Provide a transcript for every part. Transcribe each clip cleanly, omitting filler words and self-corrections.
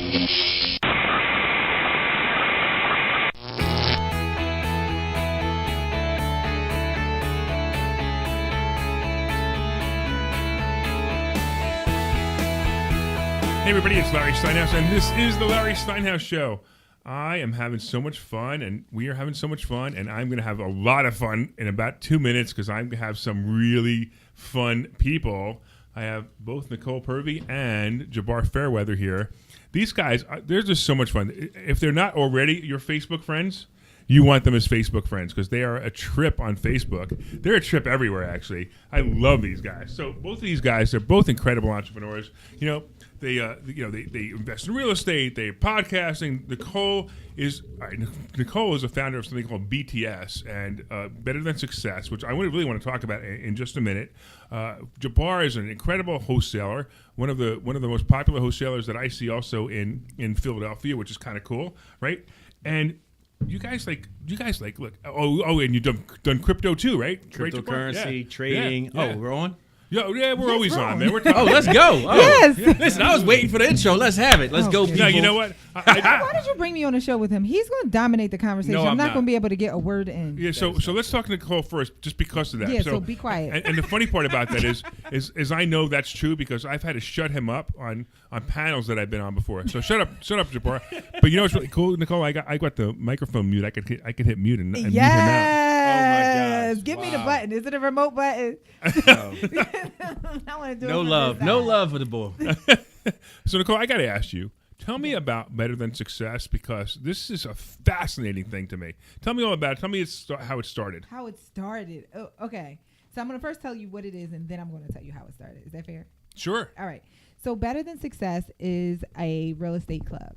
Hey everybody, it's Larry Steinhouse, and this is the Larry Steinhouse Show. I am having so much fun, and we are having so much fun, and I'm going to have a lot of fun in about 2 minutes because I'm going to have some really fun people. I have both Nicole Purvy and Jabbar Fairweather here. These guys, they're just so much fun. If they're not already your Facebook friends, you want them as Facebook friends because they are a trip on Facebook. They're a trip everywhere, actually. I love these guys. So both of these guys, they're both incredible entrepreneurs. They invest in real estate. They're podcasting. Nicole is a founder of something called BTS and Better Than Success, which I really want to talk about in just a minute. Jabbar is an incredible wholesaler, one of the most popular wholesalers that I see also in Philadelphia, which is kind of cool, right? And you guys look. And you've done crypto too, right? Cryptocurrency, trading. Yeah. Oh, we're on? Yeah, we're always on, man. We're talking. Oh, let's go. Oh. Yes. Yeah. Listen, I was waiting for the intro. Let's have it. Let's go, people. No, you know what? Why did you bring me on a show with him? He's going to dominate the conversation. No, I'm not not. going to be able to get a word in. Yeah, so let's talk to Nicole first, just because of that. Yeah, so be quiet. And the funny part about that is I know that's true because I've had to shut him up on panels that I've been on before. So shut up, Jabbar. But you know what's really cool, Nicole? I got the microphone mute. I could hit mute and mute him out. Yes. Oh my gosh. Give me the button. Is it a remote button? I want to do No love. No love for the boy. So Nicole, I got to ask you. Tell me about Better Than Success because this is a fascinating thing to me. Tell me all about it. Tell me how it started. How it started. Oh, okay. So I'm going to first tell you what it is, and then I'm going to tell you how it started. Is that fair? Sure. All right. So Better Than Success is a real estate club.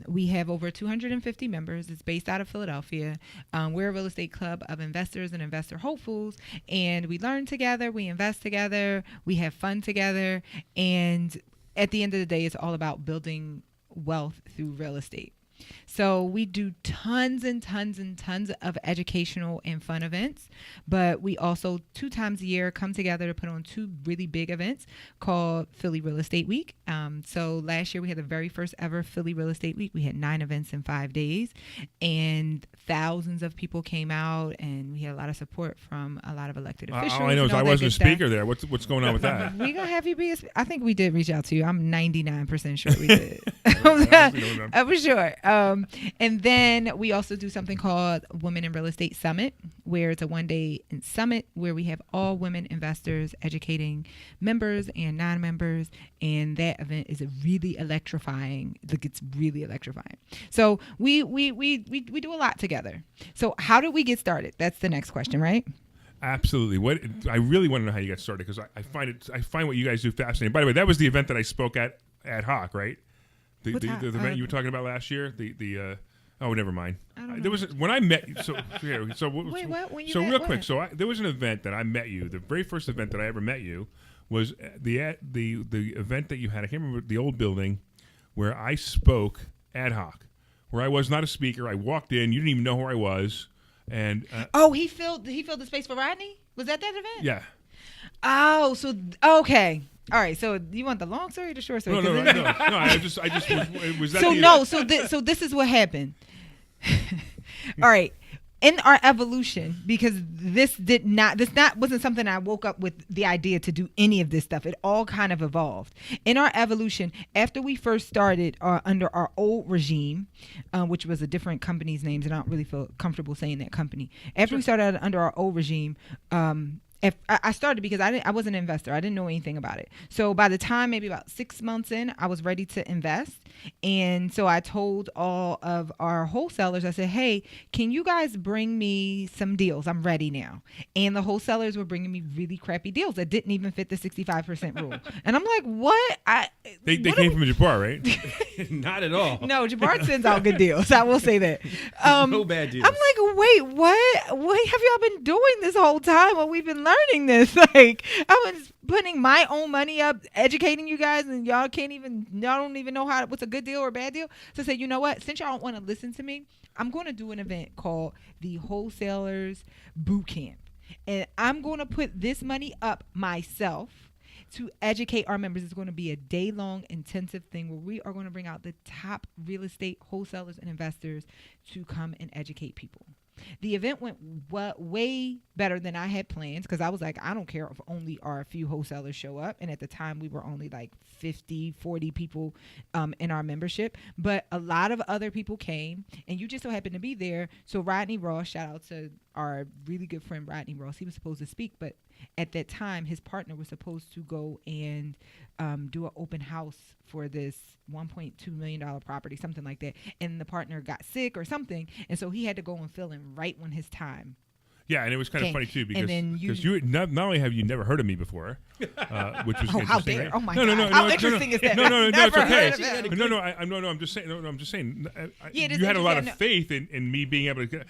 We have over 250 members. It's based out of Philadelphia. We're a real estate club of investors and investor hopefuls, and we learn together, we invest together, we have fun together, and at the end of the day, it's all about building wealth through real estate. So we do tons and tons and tons of educational and fun events, but we also 2 times a year come together to put on 2 really big events called Philly Real Estate Week. So last year we had the very first ever Philly Real Estate Week. We had 9 events in 5 days, and thousands of people came out, and we had a lot of support from a lot of elected officials. All I know is I wasn't a speaker there. What's going on with that? We're going to have you be I think we did reach out to you. I'm 99% sure we did. For sure. And then we also do something called Women in Real Estate Summit, where it's a 1-day summit where we have all women investors educating members and non-members. And that event is really electrifying. It's really electrifying. So we do a lot together. So how did we get started? That's the next question, right? Absolutely. I really want to know how you got started because I find what you guys do fascinating. By the way, that was the event that I spoke at ad hoc, right? The event you were talking about last year. Oh, never mind. There was when I met you. So wait, what? When you so met real what? quick. So there was an event that I met you. The very first event that I ever met you was the event that you had. I can't remember the old building where I spoke ad hoc, where I was not a speaker. I walked in. You didn't even know who I was, and he filled the space for Rodney. Was that event? Yeah. Oh, so okay. All right, so you want the long story or the short story? No. I just was that. So this is what happened. All right, in our evolution, because this wasn't something I woke up with the idea to do any of this stuff. It all kind of evolved. In our evolution, after we first started under our old regime, which was a different company's names, and I don't really feel comfortable saying that company. After we started under our old regime, I started because I wasn't an investor. I didn't know anything about it. So by the time maybe about 6 months in, I was ready to invest. And so I told all of our wholesalers, I said, hey, can you guys bring me some deals? I'm ready now. And the wholesalers were bringing me really crappy deals that didn't even fit the 65% rule. And I'm like, what? They came from Jabbar, right? Not at all. No, Jabbar sends out good deals. I will say that. No bad deals. I'm like, wait, what? What have y'all been doing this whole time while we've been learning this? Like, I was putting my own money up, educating you guys, and y'all don't even know what's a good deal or a bad deal. So I said, you know what? Since y'all don't want to listen to me, I'm going to do an event called the Wholesalers Boot Camp. And I'm going to put this money up myself to educate our members. It's going to be a day-long intensive thing where we are going to bring out the top real estate wholesalers and investors to come and educate people. The event went way better than I had planned because I was like, I don't care if only our few wholesalers show up. And at the time, we were only like 50, 40 people in our membership. But a lot of other people came, and you just so happened to be there. So Rodney Ross, shout out to our really good friend Rodney Ross. He was supposed to speak, but at that time, his partner was supposed to go and do an open house for this $1.2 million property, something like that. And the partner got sick or something. And so he had to go and fill in right when his time. Yeah, and it was kind of funny too because then you not only have you never heard of me before, which was how interesting. dare! Right? Oh my God! How interesting is that? No, it's Never okay. heard of it. No, I'm just saying. No, I'm just saying. Yeah, you had a lot of interesting. faith in me being able to.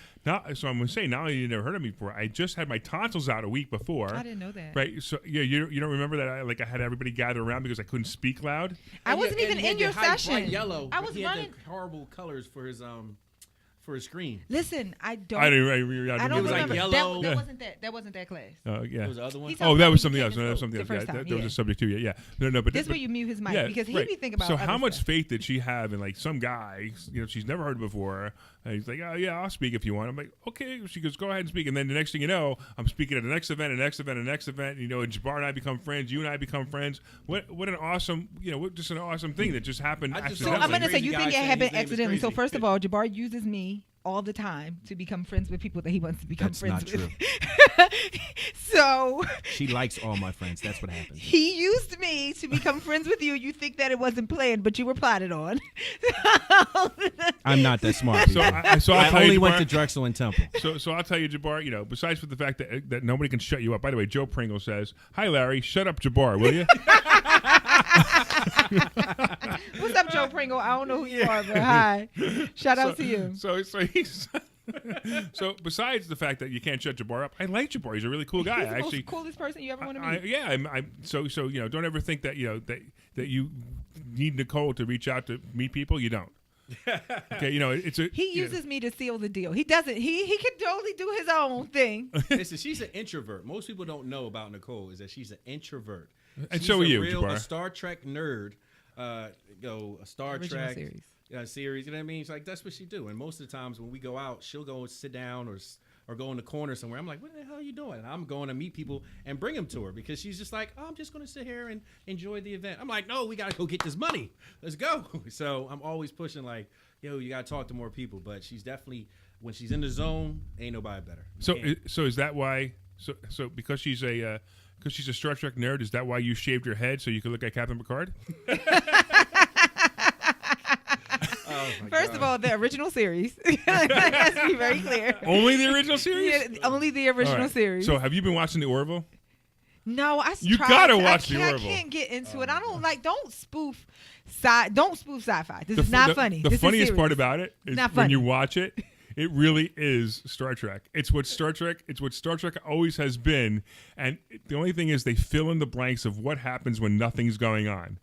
So I'm going to say, not only you never heard of me before, I just had my tonsils out a week before. I didn't know that. Right. So yeah, you don't remember that I had everybody gather around because I couldn't speak loud. I wasn't even in your session. Bright yellow. I was he running. had the horrible colors for his screen. Listen, I don't I don't It was like remember. yellow. That wasn't that class. Yeah. There was the other one. He's Oh, that was talking something about else. he No, that was came something the else. first time, That was a subject too. Yeah. No, but This is where you mute his mic because he'd right. be thinking about. So other how much stuff. faith did she have in like some guy? She's never heard before. And he's like, oh yeah, I'll speak if you want. I'm like, okay. She goes, go ahead and speak. And then the next thing you know, I'm speaking at the next event, and Jabbar and I become friends. You and I become friends. What an awesome, just an awesome thing that just happened. I just So Definitely. I'm gonna say Crazy you guy think it saying happened his name is accidentally. So crazy. first of all, Jabbar uses me all the time to become friends with people that he wants to become That's friends not with. true. So She likes all my friends. That's what happens. he used me to become friends with you. You think that it wasn't planned, but you were plotted on. I'm not that smart. So people. I'll I tell only you, went Jabbar, to Drexel and Temple. So I'll tell you, Jabbar. Besides for the fact that nobody can shut you up. By the way, Joe Pringle says, "Hi, Larry. Shut up, Jabbar, will you?" What's up, Joe Pringle? I don't know who you are, but hi. Shout out to you. So he's. So besides the fact that you can't shut Jabbar up, I like Jabbar. He's a really cool guy. He's the Actually, most coolest person you ever want to meet. I'm so don't ever think that that you need Nicole to reach out to meet people. You don't. Okay, it's a He uses me to seal the deal. He doesn't. He can totally do his own thing. Listen, she's an introvert. Most people don't know about Nicole is that she's an introvert. And She's so are you, a Jabbar. Star Trek nerd. A Star Original Trek series. series. You know what I mean? It's like that's what she do. And most of the times when we go out, she'll go and sit down or go in the corner somewhere. I'm like, what the hell are you doing? And I'm going to meet people and bring them to her because she's just like, oh, I'm just going to sit here and enjoy the event. I'm like, no, we got to go get this money. Let's go. So I'm always pushing like, yo, you got to talk to more people. But she's definitely, when she's in the zone, ain't nobody better. So is that why? So because she's a Star Trek nerd, is that why you shaved your head so you could look like Captain Picard? First of all, the original series. That has to be very clear. Only the original series? Yeah, only the original All right. series. So have you been watching the Orville? No, You tried gotta to. watch the I Orville. can't get into it. I don't like. Don't spoof sci-fi. This is fu- not funny. The This is funniest part serious. about it is Not when funny. you watch it, it really is Star Trek. It's what Star Trek always has been, and the only thing is they fill in the blanks of what happens when nothing's going on.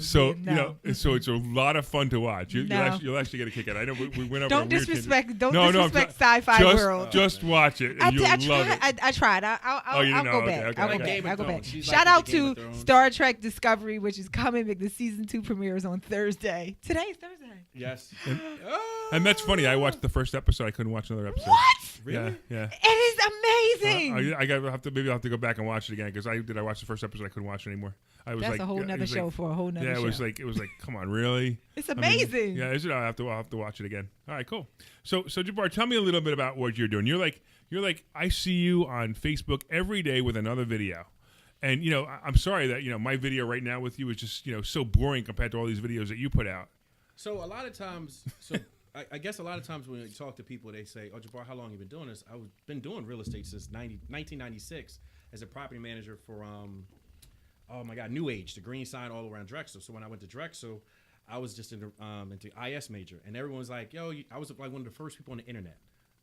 So no. so it's a lot of fun to watch. No. You'll actually get a kick out. I know we went over. Don't a weird disrespect. Don't No, disrespect I'm sci-fi just, world. Just watch it, and you'll love it. I tried. I'll you go know, back. okay, I'll go okay. back. Game of I'll go back. Thrones. She's Shout like out the Game to of Thrones. Star Trek Discovery, which is coming. The season 2 premieres on Thursday. Today's Thursday. Yes. And that's funny. I watched the first episode. I couldn't watch another episode. What? Really? Yeah. It is amazing. I'll have to go back and watch it again because I watched the first episode. I couldn't watch it anymore. I was That's like, a whole it nother was show like, for a whole nother yeah, show. it was like, come on, really? It's I mean, amazing. yeah, is it? I'll have to watch it again. All right, cool. So Jabbar, tell me a little bit about what you're doing. You're like I see you on Facebook every day with another video. And I'm sorry that my video right now with you is just so boring compared to all these videos that you put out. So a lot of times, I guess a lot of times when you talk to people, they say, "Oh, Jabbar, how long have you been doing this?" I've been doing real estate since 1996 as a property manager for New Age, the green sign all around Drexel. So when I went to Drexel, I was just into IS major, and everyone was like, "Yo," I was like one of the first people on the internet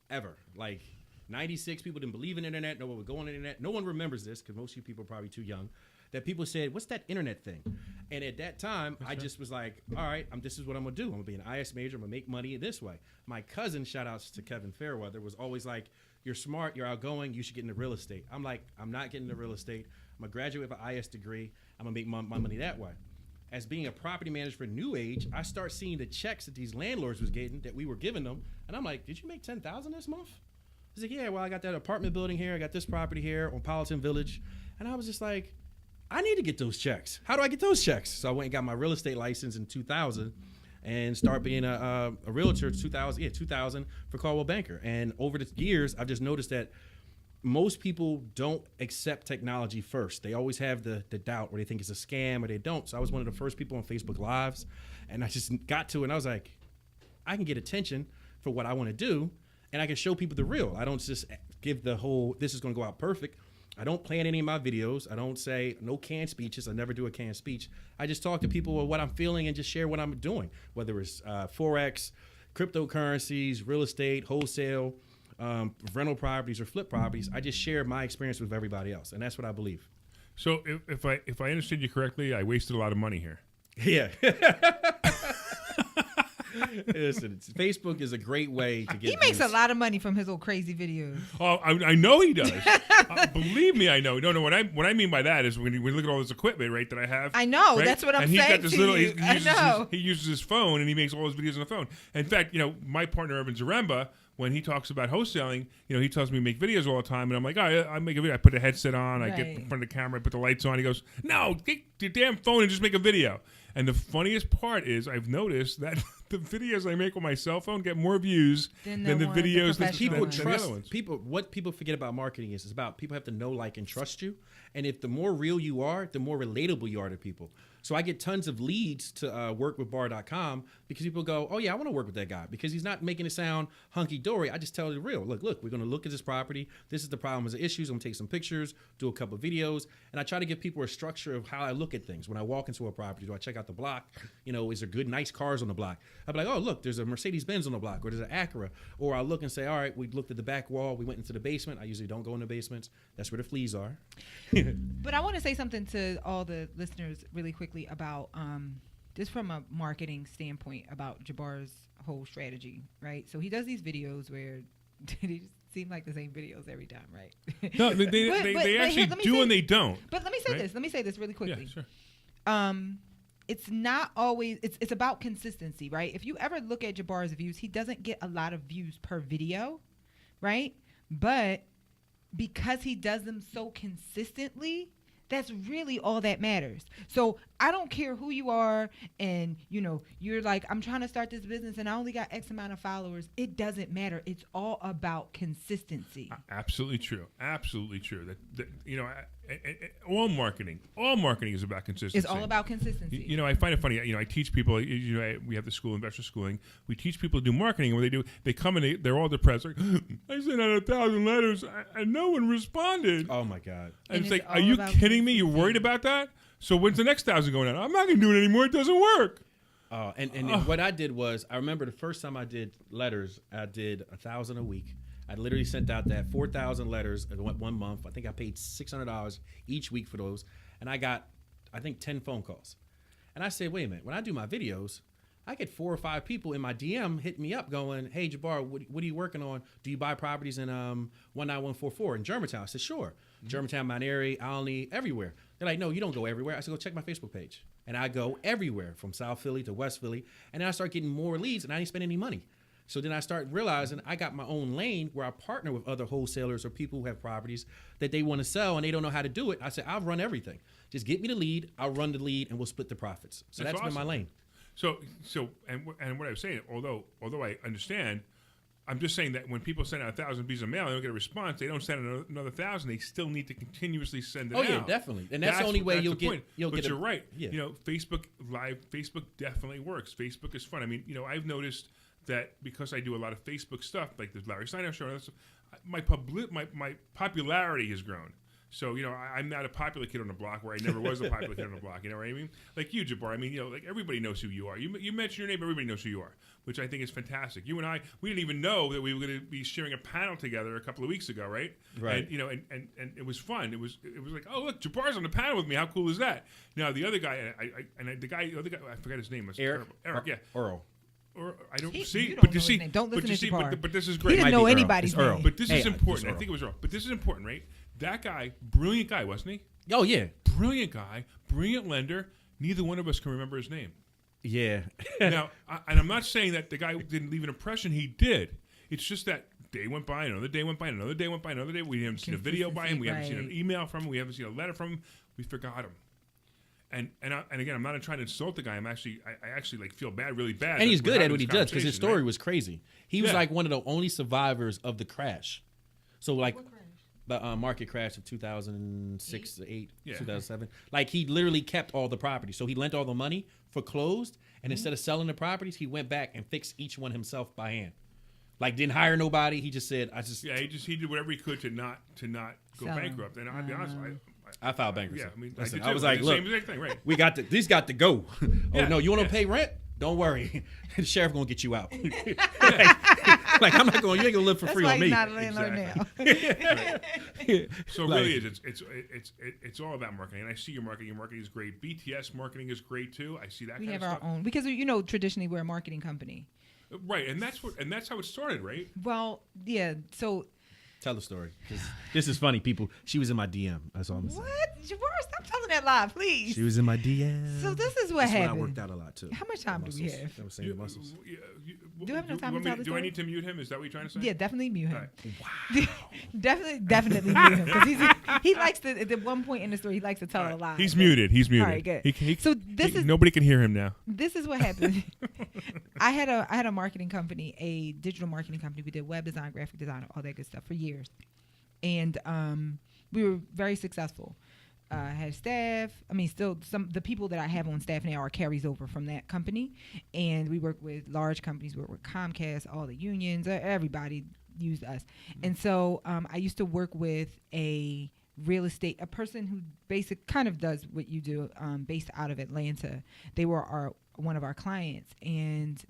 ever. Like 96 people didn't believe in internet. No one would go on the internet. No one remembers this because most of you people are probably too young. That people said, what's that internet thing? And at that time, I just was like, all right, this is what I'm going to do. I'm going to be an IS major. I'm going to make money this way. My cousin, shout outs to Kevin Fairweather, was always like, you're smart, you're outgoing, you should get into real estate. I'm like, I'm not getting into real estate. I'm a graduate with an IS degree. I'm gonna make my money that way. As being a property manager for New Age, I start seeing the checks that these landlords was getting, that we were giving them, and I'm like, did you make $10,000 this month? He's like, yeah, well, I got that apartment building here, I got this property here on Politan Village, and I was just like, I need to get those checks. How do I get those checks? So I went and got my real estate license in 2000 and start being a realtor 2000 for Caldwell Banker. And over the years, I've just noticed that most people don't accept technology first. They always have the doubt, or they think it's a scam, or they don't. So I was one of the first people on Facebook Lives, and I just got to it, and I was like, I can get attention for what I want to do, and I can show people the real. I don't just give the whole, this is going to go out perfect. I don't plan any of my videos. I don't say no canned speeches. I never do a canned speech. I just talk to people about what I'm feeling and just share what I'm doing, whether it's Forex, cryptocurrencies, real estate, wholesale, rental properties or flip properties. I just share my experience with everybody else, and that's what I believe. So if I understood you correctly, I wasted a lot of money here. Yeah. Listen, Facebook is a great way to get. He makes views. a lot of money from his old crazy videos. Oh, I know he does. Believe me, I know. No, what I mean by that is when you look at all this equipment, right, that I have. I know. Right? That's what I'm and he's saying got this to little, you. I know. He uses his phone and he makes all his videos on the phone. In fact, my partner Evan Zaremba, when he talks about wholesaling, he tells me to make videos all the time, and I'm like, I make a video. I put a headset on, I get in front of the camera, I put the lights on. He goes, no, get your damn phone and just make a video. And the funniest part is I've noticed that the videos I make on my cell phone get more views than the videos that people the trust. other ones. What people forget about marketing is it's about people have to know, like, and trust you. And if the more real you are, the more relatable you are to people. So I get tons of leads to work with bar.com because people go, oh yeah, I want to work with that guy because he's not making it sound hunky-dory. I just tell you the real. Look, we're going to look at this property. This is the problems and issues. I'm going to take some pictures, do a couple of videos. And I try to give people a structure of how I look at things. When I walk into a property, do I check out the block? Is there good, nice cars on the block? I'll be like, oh, look, there's a Mercedes-Benz on the block, or there's an Acura. Or I'll look and say, all right, we looked at the back wall. We went into the basement. I usually don't go in the basements. That's where the fleas are. But I want to say something to all the listeners really quickly about just from a marketing standpoint about Jabbar's whole strategy, right? So he does these videos where they just seem like the same videos every time, right? No, they actually do and they don't. But let me say right? this. Let me say this really quickly. Yeah, sure. It's not always. It's about consistency, right? If you ever look at Jabbar's views, he doesn't get a lot of views per video, right? But because he does them so consistently, that's really all that matters. So I don't care who you are, and you're like, I'm trying to start this business and I only got X amount of followers. It doesn't matter. It's all about consistency. Absolutely true. Absolutely true. That all marketing is about consistency. It's all about consistency. I find it funny. I teach people. We have the school, investor schooling. We teach people to do marketing, and what they come and they're all depressed. Like, I sent out 1,000 letters and no one responded. Oh my God! And it's like, are you kidding me? You're worried about that? So when's the next 1,000 going out? I'm not going to do it anymore. It doesn't work. And what I did was, I remember the first time I did letters, I did 1,000 a week. I literally sent out that 4,000 letters in 1 month. I think I paid $600 each week for those. And I got, I think, 10 phone calls. And I said, wait a minute, when I do my videos, I get 4 or 5 people in my DM hitting me up going, hey, Jabbar, what are you working on? Do you buy properties in 19144 in Germantown? I said, sure. Mm-hmm. Germantown, Mount Airy, Alny, everywhere. They're like, no, you don't go everywhere. I said, go check my Facebook page. And I go everywhere from South Philly to West Philly. And then I start getting more leads and I didn't spend any money. So then I start realizing I got my own lane where I partner with other wholesalers or people who have properties that they want to sell and they don't know how to do it. I said, I'll run everything. Just get me the lead. I'll run the lead and we'll split the profits. So that's been my lane. So and what I was saying, although I understand, I'm just saying that when people send out 1,000 pieces of mail, they don't get a response. They don't send another 1,000. They still need to continuously send it out. Oh yeah, definitely. And that's the only way you'll get. But you're right. Yeah. Facebook Live, Facebook definitely works. Facebook is fun. I mean, I've noticed that because I do a lot of Facebook stuff, like the Larry Steinhouse show, my popularity has grown. So, I'm not a popular kid on the block where I never was a popular kid on the block. You know what I mean? Like you, Jabbar. I mean, like everybody knows who you are. You mention your name, everybody knows who you are, which I think is fantastic. You and I, we didn't even know that we were going to be sharing a panel together a couple of weeks ago, right? Right. And and it was fun. It was like, oh look, Jabbar's on the panel with me. How cool is that? Now the other guy, the other guy, I forgot his name. Eric, yeah. Earl. Or I don't You see, don't but know you his see, name. Don't listen to Jabbar. but this is He great. didn't know anybody's name. But this is Hey, important. I Earl. think it was Earl. But this is important, right? That guy, brilliant guy, wasn't he? Oh yeah, Brilliant guy, brilliant lender. Neither one of us can remember his name. yeah. Now, and I'm not saying that the guy didn't leave an impression. He did. It's just that day went by, another day went by, another day went by, another day. We haven't seen a video by him. We haven't seen an Right. email from him. We haven't seen a letter from him. We forgot him. And again, I'm not trying to insult the guy. I actually like feel bad, really bad. And he's that we're good at having what he this does because his conversation, story right? was crazy. He was Yeah. like one of the only survivors of the crash. So like the market crash of 2006 to 8, Yeah. 2007. Like he literally kept all the properties. So he lent all the money, foreclosed, and instead of selling the properties, he went back and fixed each one himself by hand. Like didn't hire nobody. He just said, he did whatever he could to not go Sell him. bankrupt. And I'll be honest, I filed bankruptcy. yeah, I mean, Listen, I, did I too. was like, did look, same exact thing, right? we got these got to go. Yeah, Oh no, you want to yeah. pay rent? Don't worry, the sheriff gonna get you out. like I'm not going. You ain't gonna live for That's free why on he's me. not a landlord now. So Like- really, it's all about marketing. And I see your marketing. Your marketing is great. BTS marketing is great too. I see that We kind have of our stuff. own because traditionally we're a marketing company. Right, and that's how it started, right? Well, yeah. So Tell the story. 'Cause this is funny, people. She was in my DM. That's all I'm saying. what? Jabbar, stop telling that lie, please. She was in my DM. So this is what That's when I happened. worked out a lot too. How much time do we Muscles. have? I was saying the muscles. Do I have enough time to want me tell the Do I story? need to mute him? Is that what you're trying to say? Yeah, definitely mute him. All right. definitely mute him because he likes to. At one point in the story, he likes to tell a lie. He's muted. He's muted. All right, good. He, So this is nobody can hear him now. this is what happened. I had a marketing company, a digital marketing company. We did web design, graphic design, all that good stuff for years, and we were very successful. Had staff. I mean, still the people that I have on staff now are carries over from that company, and we work with large companies. We work with Comcast, all the unions, everybody used us, and so I used to work with a person who kind of does what you do, based out of Atlanta. They were one of our clients, and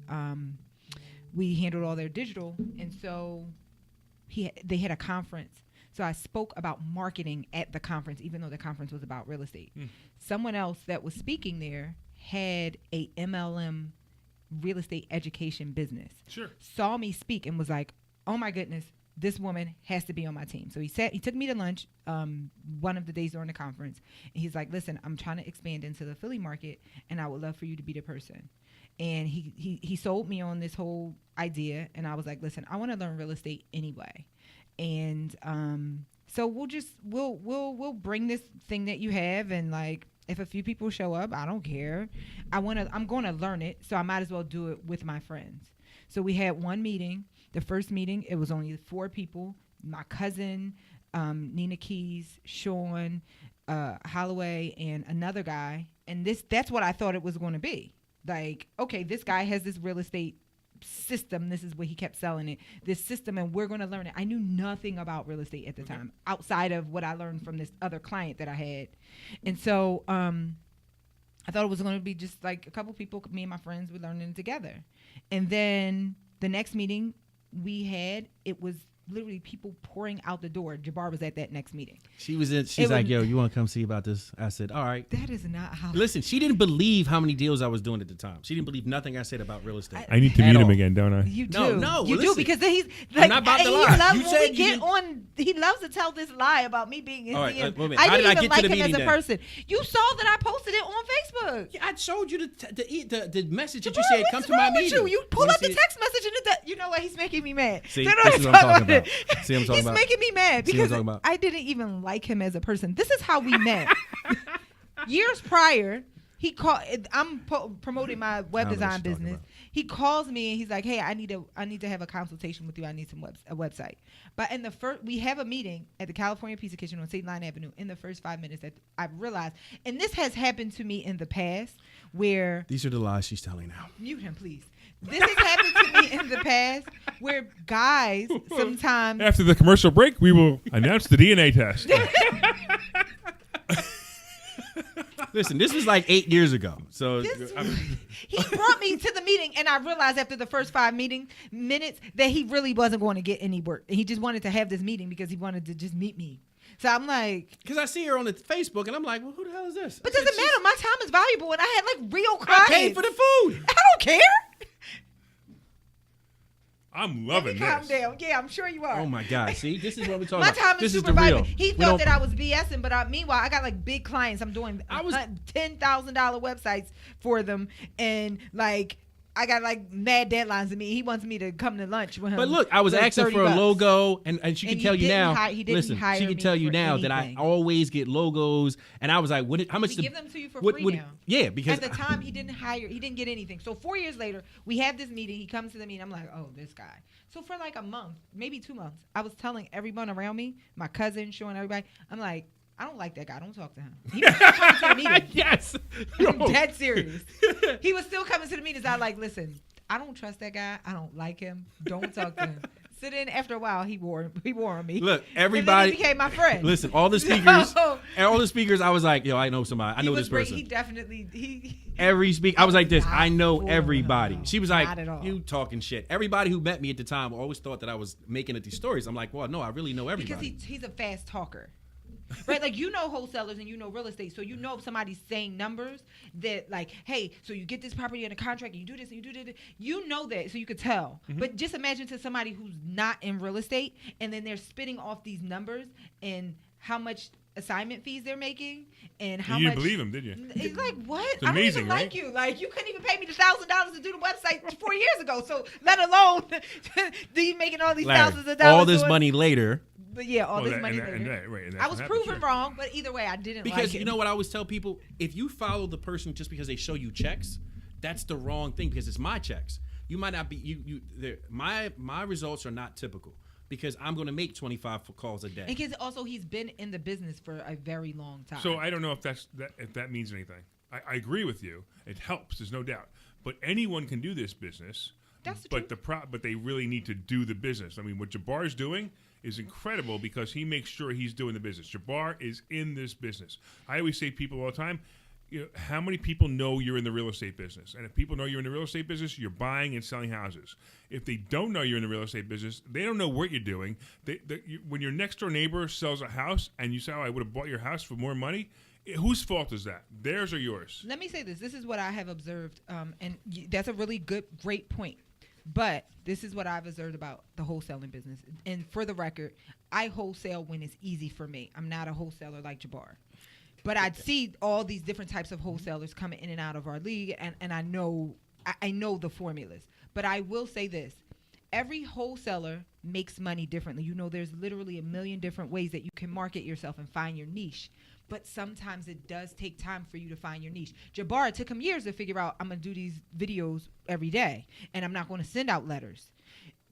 we handled all their digital, and so they had a conference. So I spoke about marketing at the conference, even though the conference was about real estate. Someone else that was speaking there had a MLM real estate education business. Sure. Saw me speak and was like, "Oh my goodness, this woman has to be on my team." So he took me to lunch one of the days during the conference, and he's like, "Listen, I'm trying to expand into the Philly market, and I would love for you to be the person." And he sold me on this whole idea, and I was like, "Listen, I want to learn real estate anyway." And so we'll bring this thing that you have, and like if a few people show up, I don't care. I'm going to learn it, so I might as well do it with my friends. So we had one meeting. The first meeting, it was only 4 people: my cousin, Nina Keys, Sean, Holloway, and another guy. And that's what I thought it was going to be. Like, okay, this guy has this real estate system. This is what he kept selling it, this system, and we're going to learn it. I knew nothing about real estate at the time outside of what I learned from this other client that I had. And so I thought it was going to be just like a couple people, me and my friends, were learning together. And then the next meeting we had, it was literally people pouring out the door. Jabbar was at that next meeting. She's It like, was- yo, you want to come see about this? I said, all right. That is not how. Listen, she didn't believe how many deals I was doing at the time. She didn't believe nothing I said about real estate. I need to At mute him all. again, don't I? You do. No, You do listen. because then he's I'm like, not about to he lie. loves You when said we you get didn't- on. He loves to tell this lie about me being his All right, DM. wait a minute. I How didn't did I even get to like the him as meeting a then? person. You saw that I posted it on Facebook. Yeah, I showed you the message that you Jabbar, said, what's come to my wrong with meeting. You pull Wanna up the see it? text message and you know what? He's making me mad. See, Don't this is talk what I'm talking it. about. See what I'm talking He's about? making me mad See what I'm because talking about? I didn't even like him as a person. This is how we met. Years prior, he called. I'm promoting my web I don't know what design she's talking business. about. He calls me and he's like, "Hey, I need to have a consultation with you. I need a website." But in the first, we have a meeting at the California Pizza Kitchen on St. Line Avenue. In the first 5 minutes, that I realized, and this has happened to me in the past, where These are the lies she's telling now. mute him, please. This has happened to me in the past, where guys sometimes. After the commercial break, we will announce the DNA test. Listen, this was like 8 years ago. So He brought me to the meeting, and I realized after the first 5 minutes that he really wasn't going to get any work. He just wanted to have this meeting because he wanted to just meet me. So I'm like, because I see her on the Facebook, and I'm like, well, who the hell is this? but I said, doesn't matter. My time is valuable, and I had like real I clients. paid for the food. I don't care. I'm loving Let me calm this. down. Yeah, I'm sure you are. Oh my God! See, this is what we're talking My about. time is This super the real. vibrant. He We thought don't- that I was BSing, but meanwhile, I got like big clients. I'm doing $10,000 websites for them, and like I got like mad deadlines to me. He wants me to come to lunch with him. But look, I was like asking $30 for a bucks. logo, and she And can he tell you didn't now. hi- he didn't Listen, hire she can me tell you for now that I anything. always get logos, and I was like, "What? How much?" We give them to you for what- free what- now. Yeah, because At the time, he didn't get anything. So 4 years later, we have this meeting. He comes to the meeting. I'm like, oh, this guy. So for like a month, maybe 2 months, I was telling everyone around me, my cousin, showing everybody, I'm like, I don't like that guy. Don't talk to him. He was still coming to the meeting. yes, I'm dead serious. He was still coming to the meetings. I like, listen, I don't trust that guy. I don't like him. Don't talk to him. So then after a while, he wore on me. Look, And then everybody he became my friend. Listen, all the speakers, So- all the speakers. I was like, yo, I know somebody. I He know was this great. person. He definitely Every speak, I was like this. Not I know for everybody. him. She was like, Not at all. you talking shit. Everybody who met me at the time always thought that I was making up these stories. I'm like, well, no, I really know everybody. Because he's a fast talker. Right, like you know wholesalers and you know real estate, so you know if somebody's saying numbers that like, hey, so you get this property in a contract and you do this and you do that, you know that, so you could tell. But just imagine to somebody who's not in real estate and then they're spitting off these numbers and how much assignment fees they're making and how You much. didn't believe him, did you? It's like what? It's I don't amazing, even right? like you. Like you couldn't even pay me the $1,000 to do the website 4 years ago. So let alone do you making all these Larry, thousands of dollars? all this doing- money later. But yeah, all Well, this that- money. and that- later. and that- right, and that I was can happen, proven sure. wrong, but either way, I didn't Because like it. you know what I always tell people? If you follow the person just because they show you checks, that's the wrong thing because it's my checks. You might not be my results are not typical because I'm going to make 25 calls a day. And because also he's been in the business for a very long time. So I don't know if that means anything. I agree with you. It helps. There's no doubt. But anyone can do this business. That's the but truth. but they really need to do the business. I mean, what Jabbar's doing is incredible because he makes sure he's doing the business. Jabbar is in this business. I always say to people all the time, you know, how many people know you're in the real estate business? And if people know you're in the real estate business, you're buying and selling houses. If they don't know you're in the real estate business, they don't know what you're doing. When your next door neighbor sells a house and you say, oh, I would have bought your house for more money, whose fault is that? Theirs or yours? Let me say this. This is what I have observed, and that's a really great point. But this is what I've observed about the wholesaling business. And for the record, I wholesale when it's easy for me. I'm not a wholesaler like Jabbar. But I see all these different types of wholesalers coming in and out of our league, and I know the formulas. But I will say this. Every wholesaler makes money differently. You know, there's literally a million different ways that you can market yourself and find your niche. But sometimes it does take time for you to find your niche. Jabbar, it took him years to figure out, I'm going to do these videos every day, and I'm not going to send out letters.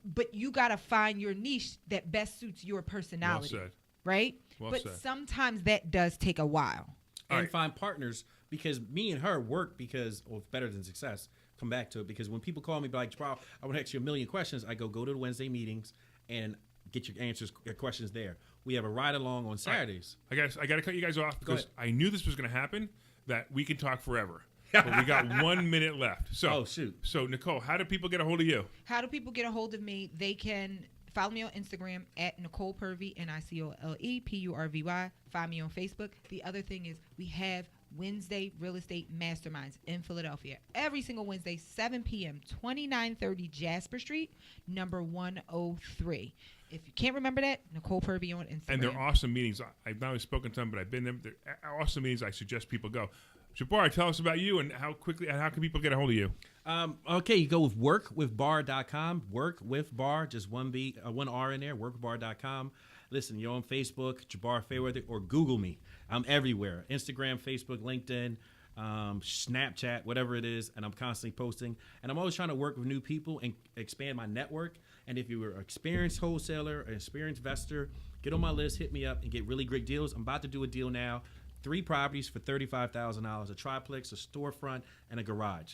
But you got to find your niche that best suits your personality. Well said. Right? Well but said. sometimes that does take a while. And right. find partners because me and her work because, well, better than success. Come back to it because when people call me like, bro, I want to ask you a million questions. I go to the Wednesday meetings and get your answers, your questions there. We have a ride along on Saturdays. I got to cut you guys off because ahead. I knew this was going to happen. That we can talk forever, but we got 1 minute left. So, Oh, shoot. So Nicole, how do people get a hold of you? How do people get a hold of me? They can follow me on Instagram at Nicole Purvy, NicolePurvy. Find me on Facebook. The other thing is we have Wednesday Real Estate Masterminds in Philadelphia. Every single Wednesday, 7 p.m., 2930 Jasper Street, number 103. If you can't remember that, Nicole Purvy on Instagram. And they're awesome meetings. I've not only spoken to them, but I've been there. They're awesome meetings. I suggest people go. Jabbar, tell us about you and how can people get a hold of you? Okay, you go with workwithbar.com. Workwithbar, just one R in there, workwithbar.com. Listen, you're on Facebook, Jabbar Fairweather, or Google me. I'm everywhere. Instagram, Facebook, LinkedIn, Snapchat, whatever it is, and I'm constantly posting. And I'm always trying to work with new people and expand my network. And if you were an experienced wholesaler, an experienced investor, get on my list, hit me up, and get really great deals. I'm about to do a deal now. 3 properties for $35,000, a triplex, a storefront, and a garage.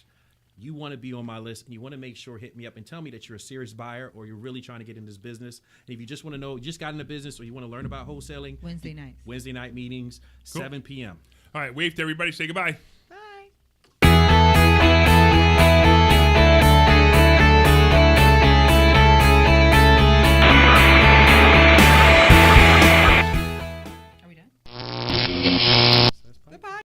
You want to be on my list, and you want to make sure, hit me up and tell me that you're a serious buyer or you're really trying to get in this business. And if you just want to know, you just got in the business or you want to learn about wholesaling, Wednesday nights. Wednesday night meetings, Cool. 7 p.m. All right, wave to everybody. Say goodbye.